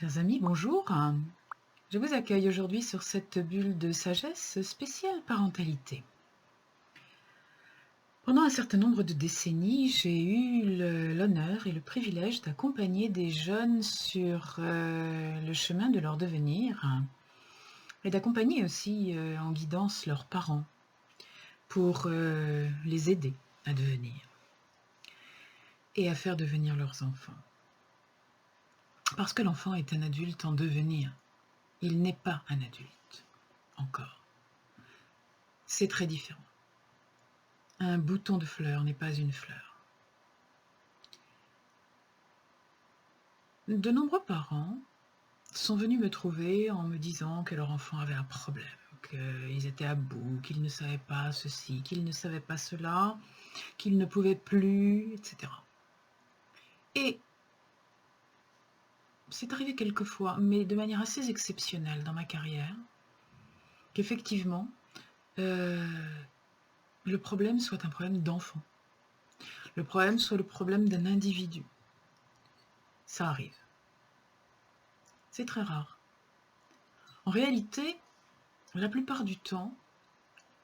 Chers amis, bonjour. Je vous accueille aujourd'hui sur cette bulle de sagesse spéciale parentalité. Pendant un certain nombre de décennies, j'ai eu l'honneur et le privilège d'accompagner des jeunes sur le chemin de leur devenir et d'accompagner aussi en guidance leurs parents pour les aider à devenir et à faire devenir leurs enfants. Parce que l'enfant est un adulte en devenir. Il n'est pas un adulte, encore. C'est très différent. Un bouton de fleur n'est pas une fleur. De nombreux parents sont venus me trouver en me disant que leur enfant avait un problème, qu'ils étaient à bout, qu'ils ne savaient pas ceci, qu'ils ne savaient pas cela, qu'ils ne pouvaient plus, etc. Et c'est arrivé quelquefois, mais de manière assez exceptionnelle dans ma carrière, qu'effectivement, le problème soit un problème d'enfant. Le problème soit le problème d'un individu. Ça arrive. C'est très rare. En réalité, la plupart du temps,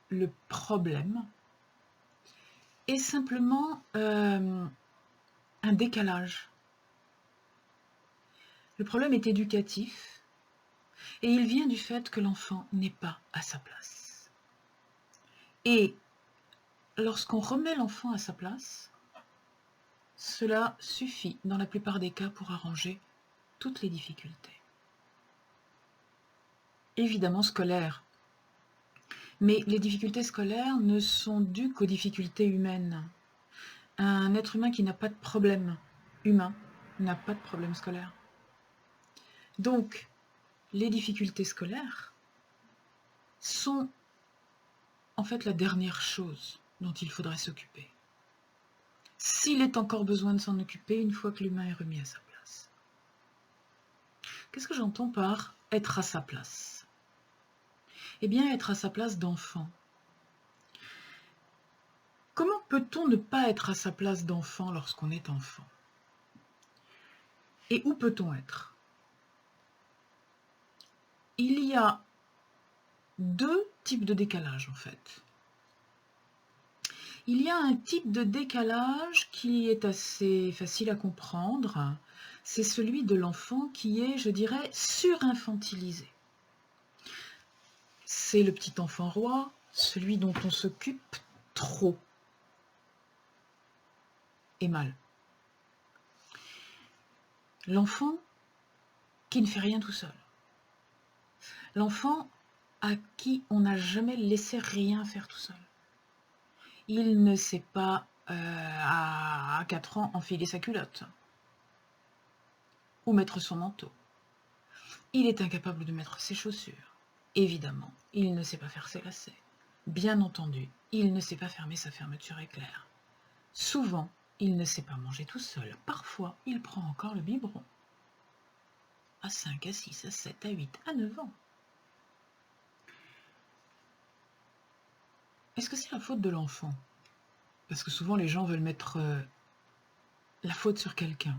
le problème est simplement un décalage. Le problème est éducatif et il vient du fait que l'enfant n'est pas à sa place. Et lorsqu'on remet l'enfant à sa place, cela suffit dans la plupart des cas pour arranger toutes les difficultés. Évidemment scolaires. Mais les difficultés scolaires ne sont dues qu'aux difficultés humaines. Un être humain qui n'a pas de problème humain n'a pas de problème scolaire. Donc, les difficultés scolaires sont en fait la dernière chose dont il faudrait s'occuper. S'il est encore besoin de s'en occuper une fois que l'humain est remis à sa place. Qu'est-ce que j'entends par être à sa place? Eh bien, être à sa place d'enfant. Comment peut-on ne pas être à sa place d'enfant lorsqu'on est enfant? Et où peut-on être? Il y a deux types de décalage en fait. Il y a un type de décalage qui est assez facile à comprendre, c'est celui de l'enfant qui est, je dirais, surinfantilisé. C'est le petit enfant roi, celui dont on s'occupe trop et mal. L'enfant qui ne fait rien tout seul. L'enfant à qui on n'a jamais laissé rien faire tout seul. Il ne sait pas, à 4 ans, enfiler sa culotte ou mettre son manteau. Il est incapable de mettre ses chaussures. Évidemment, il ne sait pas faire ses lacets. Bien entendu, il ne sait pas fermer sa fermeture éclair. Souvent, il ne sait pas manger tout seul. Parfois, il prend encore le biberon. À 5, à 6, à 7, à 8, à 9 ans. Est-ce que c'est la faute de l'enfant? Parce que souvent, les gens veulent mettre la faute sur quelqu'un.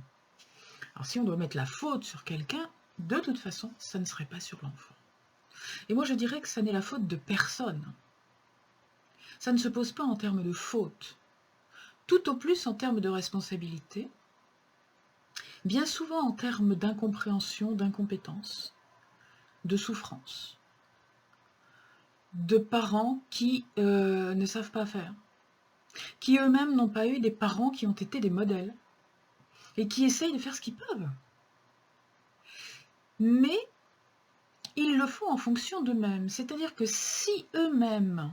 Alors, si on doit mettre la faute sur quelqu'un, de toute façon, ça ne serait pas sur l'enfant. Et moi, je dirais que ça n'est la faute de personne. Ça ne se pose pas en termes de faute, tout au plus en termes de responsabilité, bien souvent en termes d'incompréhension, d'incompétence, de souffrance, de parents qui ne savent pas faire, qui eux-mêmes n'ont pas eu des parents qui ont été des modèles et qui essayent de faire ce qu'ils peuvent. Mais ils le font en fonction d'eux-mêmes, c'est-à-dire que si eux-mêmes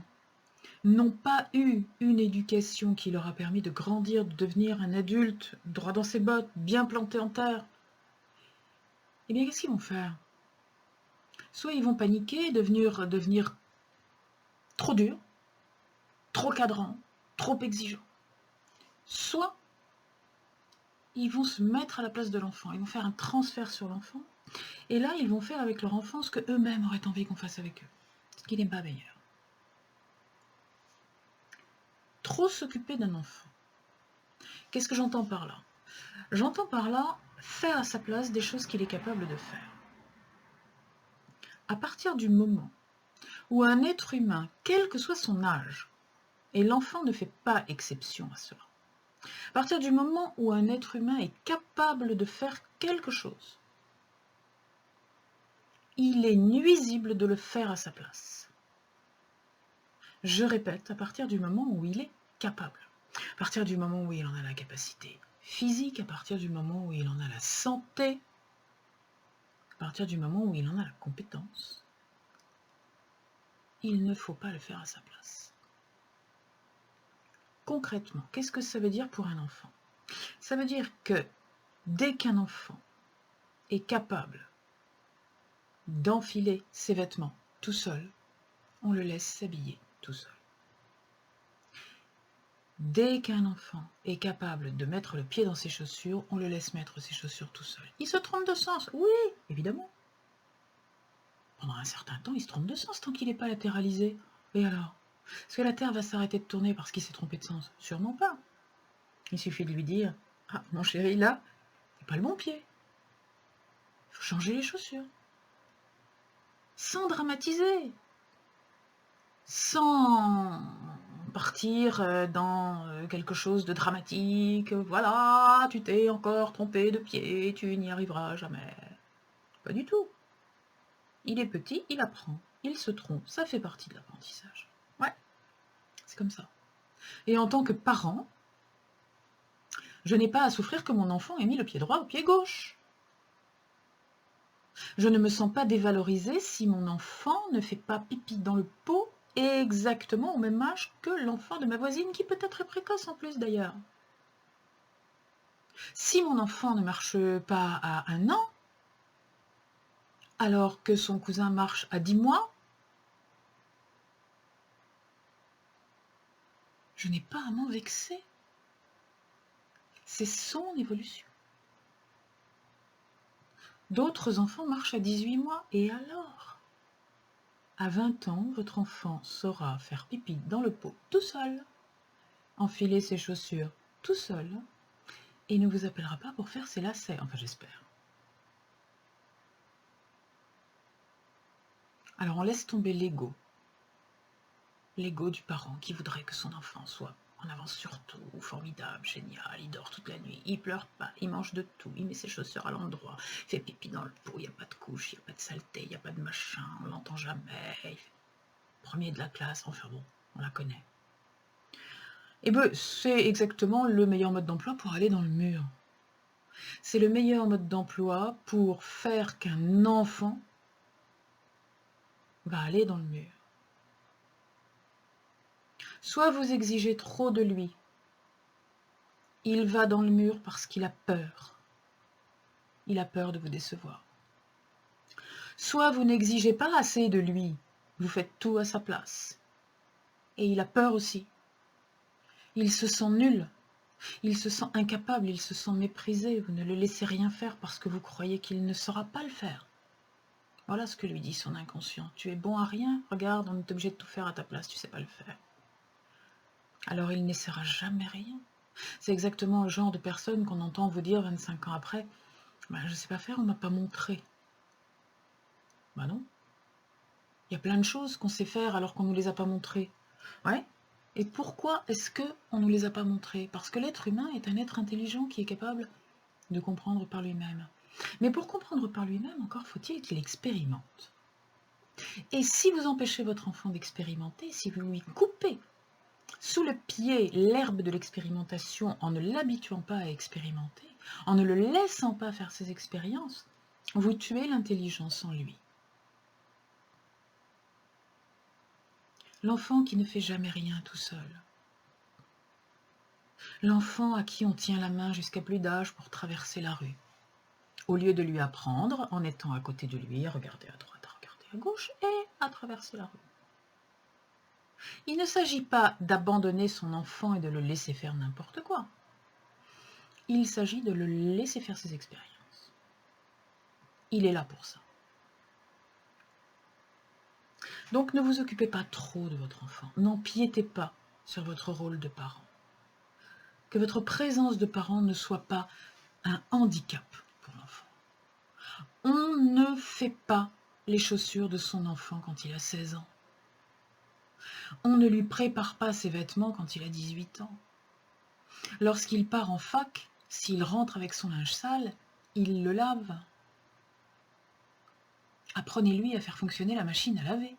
n'ont pas eu une éducation qui leur a permis de grandir, de devenir un adulte droit dans ses bottes, bien planté en terre, eh bien qu'est-ce qu'ils vont faire? Soit ils vont paniquer, devenir trop durs, trop cadrans, trop exigeants. Soit ils vont se mettre à la place de l'enfant, ils vont faire un transfert sur l'enfant, et là ils vont faire avec leur enfant ce qu'eux-mêmes auraient envie qu'on fasse avec eux, ce qui n'est pas meilleur. Trop s'occuper d'un enfant. Qu'est-ce que j'entends par là? J'entends par là faire à sa place des choses qu'il est capable de faire. À partir du moment où un être humain, quel que soit son âge, et l'enfant ne fait pas exception à cela, à partir du moment où un être humain est capable de faire quelque chose, il est nuisible de le faire à sa place. Je répète, à partir du moment où il est capable, à partir du moment où il en a la capacité physique, à partir du moment où il en a la santé, à partir du moment où il en a la compétence, il ne faut pas le faire à sa place. Concrètement, qu'est-ce que ça veut dire pour un enfant? Ça veut dire que dès qu'un enfant est capable d'enfiler ses vêtements tout seul, on le laisse s'habiller tout seul. Dès qu'un enfant est capable de mettre le pied dans ses chaussures, on le laisse mettre ses chaussures tout seul. Il se trompe de sens, oui, évidemment. Pendant un certain temps, il se trompe de sens tant qu'il n'est pas latéralisé. Et alors? Est-ce que la Terre va s'arrêter de tourner parce qu'il s'est trompé de sens? Sûrement pas. Il suffit de lui dire « Ah, mon chéri, là, c'est pas le bon pied. Il faut changer les chaussures. » Sans dramatiser. Sans partir dans quelque chose de dramatique. Voilà, tu t'es encore trompé de pied, tu n'y arriveras jamais. Pas du tout. Il est petit, il apprend, il se trompe, ça fait partie de l'apprentissage. Ouais, c'est comme ça. Et en tant que parent, je n'ai pas à souffrir que mon enfant ait mis le pied droit au pied gauche. Je ne me sens pas dévalorisée si mon enfant ne fait pas pipi dans le pot exactement au même âge que l'enfant de ma voisine, qui peut être précoce en plus d'ailleurs. Si mon enfant ne marche pas à 1 an, alors que son cousin marche à 10 mois, je n'ai pas à m'en vexer. C'est son évolution. D'autres enfants marchent à 18 mois, et alors? À 20 ans, votre enfant saura faire pipi dans le pot tout seul, enfiler ses chaussures tout seul, et ne vous appellera pas pour faire ses lacets, enfin j'espère. Alors on laisse tomber l'ego du parent qui voudrait que son enfant soit en avance sur tout, formidable, génial, il dort toute la nuit, il pleure pas, il mange de tout, il met ses chaussures à l'endroit, il fait pipi dans le pot, il n'y a pas de couche, il n'y a pas de saleté, il n'y a pas de machin, on l'entend jamais, il fait premier de la classe, enfin bon, on la connaît. Et bien c'est exactement le meilleur mode d'emploi pour aller dans le mur. C'est le meilleur mode d'emploi pour faire qu'un enfant va aller dans le mur. Soit vous exigez trop de lui, il va dans le mur parce qu'il a peur. Il a peur de vous décevoir. Soit vous n'exigez pas assez de lui, vous faites tout à sa place. Et il a peur aussi. Il se sent nul, il se sent incapable, il se sent méprisé. Vous ne le laissez rien faire parce que vous croyez qu'il ne saura pas le faire. Voilà ce que lui dit son inconscient. Tu es bon à rien, regarde, on est obligé de tout faire à ta place, tu sais pas le faire. Alors il n'essaiera jamais rien. C'est exactement le genre de personne qu'on entend vous dire 25 ans après, ben, je ne sais pas faire, on ne m'a pas montré. Ben non. Il y a plein de choses qu'on sait faire alors qu'on ne nous les a pas montrées. Ouais. Et pourquoi est-ce qu'on ne nous les a pas montrées? Parce que l'être humain est un être intelligent qui est capable de comprendre par lui-même. Mais pour comprendre par lui-même, encore faut-il qu'il expérimente. Et si vous empêchez votre enfant d'expérimenter, si vous lui coupez sous le pied l'herbe de l'expérimentation en ne l'habituant pas à expérimenter, en ne le laissant pas faire ses expériences, vous tuez l'intelligence en lui. L'enfant qui ne fait jamais rien tout seul. L'enfant à qui on tient la main jusqu'à plus d'âge pour traverser la rue. Au lieu de lui apprendre, en étant à côté de lui, à regarder à droite, à regarder à gauche et à traverser la rue. Il ne s'agit pas d'abandonner son enfant et de le laisser faire n'importe quoi. Il s'agit de le laisser faire ses expériences. Il est là pour ça. Donc ne vous occupez pas trop de votre enfant. N'empiétez pas sur votre rôle de parent. Que votre présence de parent ne soit pas un handicap On ne fait pas les chaussures de son enfant quand il a 16 ans. On ne lui prépare pas ses vêtements quand il a 18 ans. Lorsqu'il part en fac, s'il rentre avec son linge sale, il le lave. Apprenez-lui à faire fonctionner la machine à laver.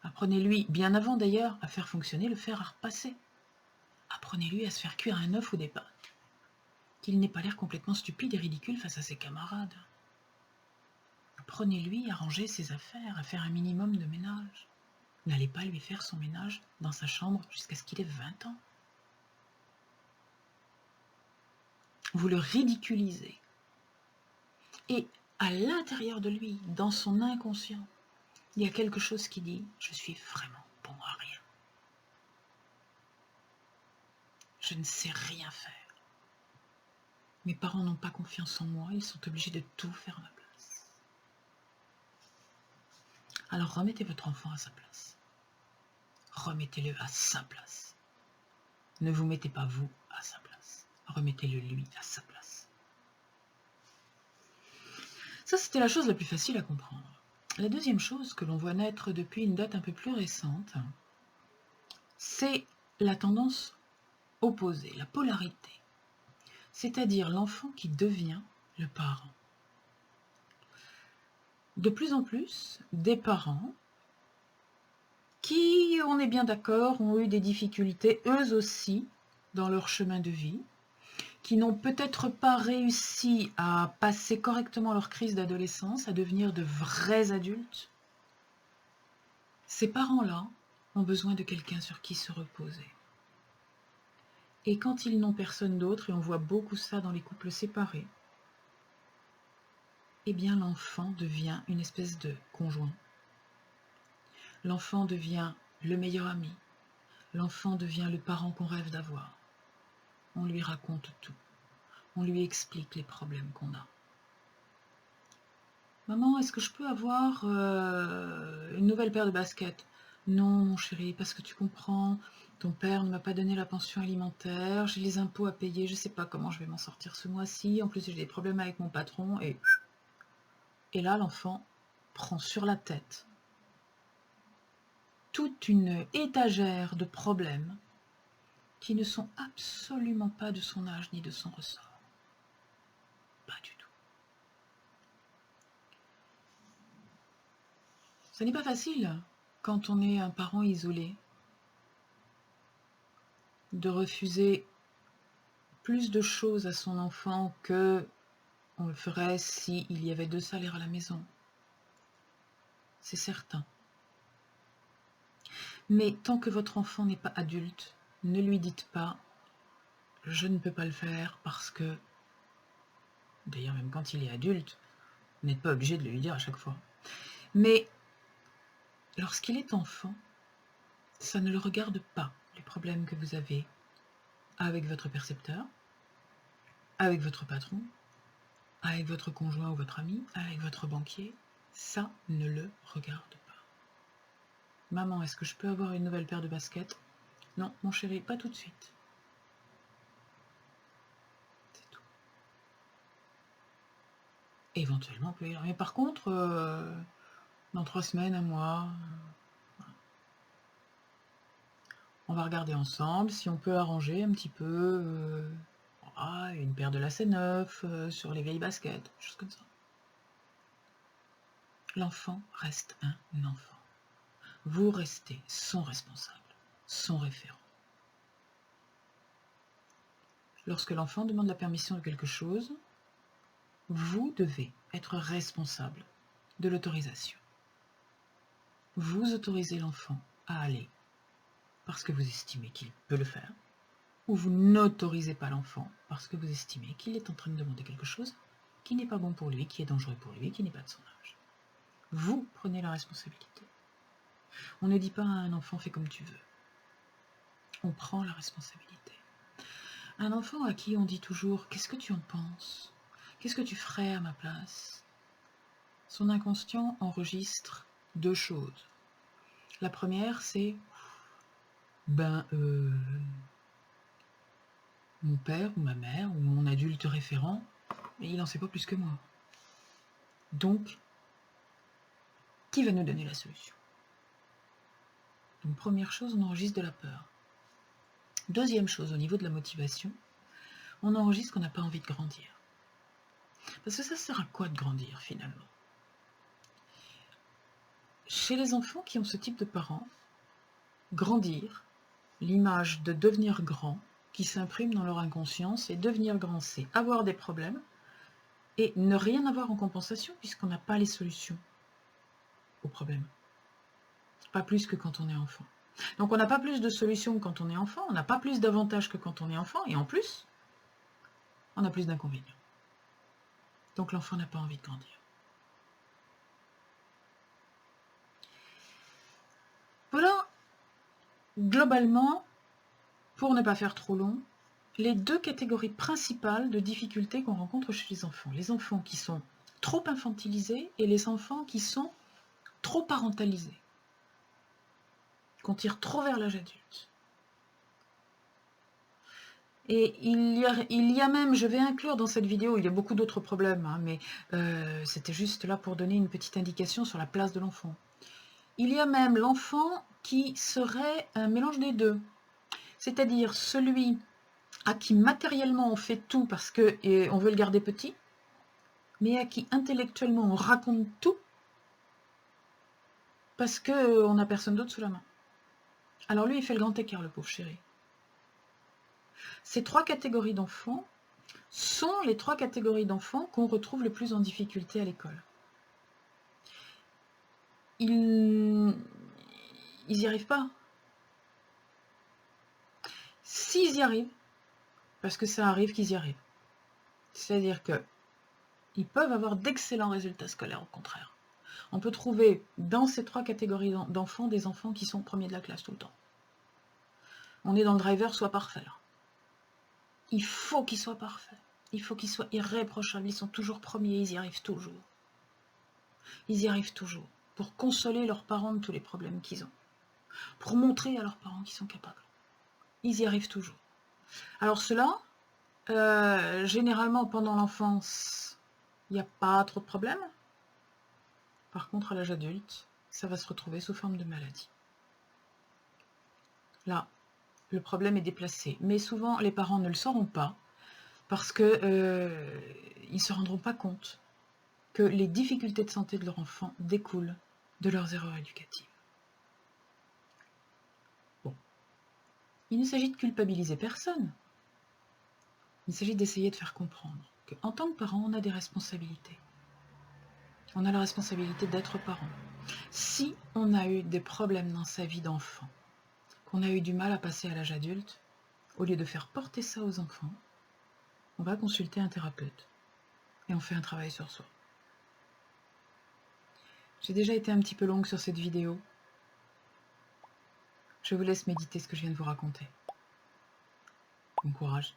Apprenez-lui, bien avant d'ailleurs, à faire fonctionner le fer à repasser. Apprenez-lui à se faire cuire un œuf ou des pâtes. Qu'il n'ait pas l'air complètement stupide et ridicule face à ses camarades. Apprenez-lui à ranger ses affaires, à faire un minimum de ménage. N'allez pas lui faire son ménage dans sa chambre jusqu'à ce qu'il ait 20 ans. Vous le ridiculisez. Et à l'intérieur de lui, dans son inconscient, il y a quelque chose qui dit « Je suis vraiment bon à rien. Je ne sais rien faire. Mes parents n'ont pas confiance en moi, ils sont obligés de tout faire à ma place. » Alors remettez votre enfant à sa place. Remettez-le à sa place. Ne vous mettez pas vous à sa place. Remettez-le lui à sa place. Ça, c'était la chose la plus facile à comprendre. La deuxième chose que l'on voit naître depuis une date un peu plus récente, c'est la tendance opposée, la polarité. C'est-à-dire l'enfant qui devient le parent. De plus en plus, des parents qui, on est bien d'accord, ont eu des difficultés eux aussi dans leur chemin de vie, qui n'ont peut-être pas réussi à passer correctement leur crise d'adolescence, à devenir de vrais adultes. Ces parents-là ont besoin de quelqu'un sur qui se reposer. Et quand ils n'ont personne d'autre, et on voit beaucoup ça dans les couples séparés, eh bien l'enfant devient une espèce de conjoint. L'enfant devient le meilleur ami. L'enfant devient le parent qu'on rêve d'avoir. On lui raconte tout. On lui explique les problèmes qu'on a. Maman, est-ce que je peux avoir une nouvelle paire de baskets? Non, mon chéri, parce que tu comprends, ton père ne m'a pas donné la pension alimentaire, j'ai les impôts à payer, je ne sais pas comment je vais m'en sortir ce mois-ci, en plus j'ai des problèmes avec mon patron, et là l'enfant prend sur la tête toute une étagère de problèmes qui ne sont absolument pas de son âge ni de son ressort. Pas du tout. Ce n'est pas facile quand on est un parent isolé de refuser plus de choses à son enfant que on le ferait s'il y avait 2 salaires à la maison. C'est certain. Mais tant que votre enfant n'est pas adulte, ne lui dites pas « je ne peux pas le faire parce que… » D'ailleurs, même quand il est adulte, vous n'êtes pas obligé de le lui dire à chaque fois. Mais lorsqu'il est enfant, ça ne le regarde pas, les problèmes que vous avez avec votre percepteur, avec votre patron, avec votre conjoint ou votre ami, avec votre banquier. Ça ne le regarde pas. Maman, est-ce que je peux avoir une nouvelle paire de baskets? Non, mon chéri, pas tout de suite. C'est tout. Éventuellement, on peut dire, mais par contre, dans 3 semaines, un mois, on va regarder ensemble si on peut arranger un petit peu une paire de lacets neufs sur les vieilles baskets, choses comme ça. L'enfant reste un enfant. Vous restez son responsable, son référent. Lorsque l'enfant demande la permission de quelque chose, vous devez être responsable de l'autorisation. Vous autorisez l'enfant à aller parce que vous estimez qu'il peut le faire, ou vous n'autorisez pas l'enfant parce que vous estimez qu'il est en train de demander quelque chose qui n'est pas bon pour lui, qui est dangereux pour lui, qui n'est pas de son âge. Vous prenez la responsabilité. On ne dit pas à un enfant « fais comme tu veux ». On prend la responsabilité. Un enfant à qui on dit toujours « qu'est-ce que tu en penses? Qu'est-ce que tu ferais à ma place ?» Son inconscient enregistre 2 choses. La première, c'est « mon père ou ma mère ou mon adulte référent, il n'en sait pas plus que moi. Donc, qui va nous donner la solution? Donc, première chose, on enregistre de la peur. Deuxième chose, au niveau de la motivation, on enregistre qu'on n'a pas envie de grandir. Parce que ça sert à quoi de grandir finalement? Chez les enfants qui ont ce type de parents, grandir, l'image de devenir grand qui s'imprime dans leur inconscience, et devenir grand, c'est avoir des problèmes et ne rien avoir en compensation puisqu'on n'a pas les solutions aux problèmes. Pas plus que quand on est enfant. Donc on n'a pas plus de solutions que quand on est enfant, on n'a pas plus d'avantages que quand on est enfant, et en plus, on a plus d'inconvénients. Donc l'enfant n'a pas envie de grandir. Voilà, globalement, pour ne pas faire trop long, les deux catégories principales de difficultés qu'on rencontre chez les enfants. Les enfants qui sont trop infantilisés et les enfants qui sont trop parentalisés, qu'on tire trop vers l'âge adulte. Et il y a même, je vais inclure dans cette vidéo, il y a beaucoup d'autres problèmes, hein, mais c'était juste là pour donner une petite indication sur la place de l'enfant. Il y a même l'enfant qui serait un mélange des deux, c'est-à-dire celui à qui matériellement on fait tout parce qu'on veut le garder petit, mais à qui intellectuellement on raconte tout parce qu'on n'a personne d'autre sous la main. Alors lui, il fait le grand écart, le pauvre chéri. Ces trois catégories d'enfants sont les trois catégories d'enfants qu'on retrouve le plus en difficulté à l'école. Ils n'y arrivent pas. S'ils y arrivent, parce que ça arrive qu'ils y arrivent, c'est-à-dire qu'ils peuvent avoir d'excellents résultats scolaires, au contraire. On peut trouver dans ces trois catégories d'enfants des enfants qui sont premiers de la classe tout le temps. On est dans le driver, soit parfait. Il faut qu'ils soient parfaits. Il faut qu'ils soient irréprochables. Ils sont toujours premiers, ils y arrivent toujours. Ils y arrivent toujours. Pour consoler leurs parents de tous les problèmes qu'ils ont. Pour montrer à leurs parents qu'ils sont capables. Ils y arrivent toujours. Alors cela, généralement pendant l'enfance, il n'y a pas trop de problèmes. Par contre, à l'âge adulte, ça va se retrouver sous forme de maladie. Là, le problème est déplacé. Mais souvent, les parents ne le sauront pas parce qu'ils ne se rendront pas compte que les difficultés de santé de leur enfant découlent de leurs erreurs éducatives. Bon. Il ne s'agit de culpabiliser personne. Il s'agit d'essayer de faire comprendre qu'en tant que parent, on a des responsabilités. On a la responsabilité d'être parent. Si on a eu des problèmes dans sa vie d'enfant, qu'on a eu du mal à passer à l'âge adulte, au lieu de faire porter ça aux enfants, on va consulter un thérapeute et on fait un travail sur soi. J'ai déjà été un petit peu longue sur cette vidéo. Je vous laisse méditer ce que je viens de vous raconter. Bon courage.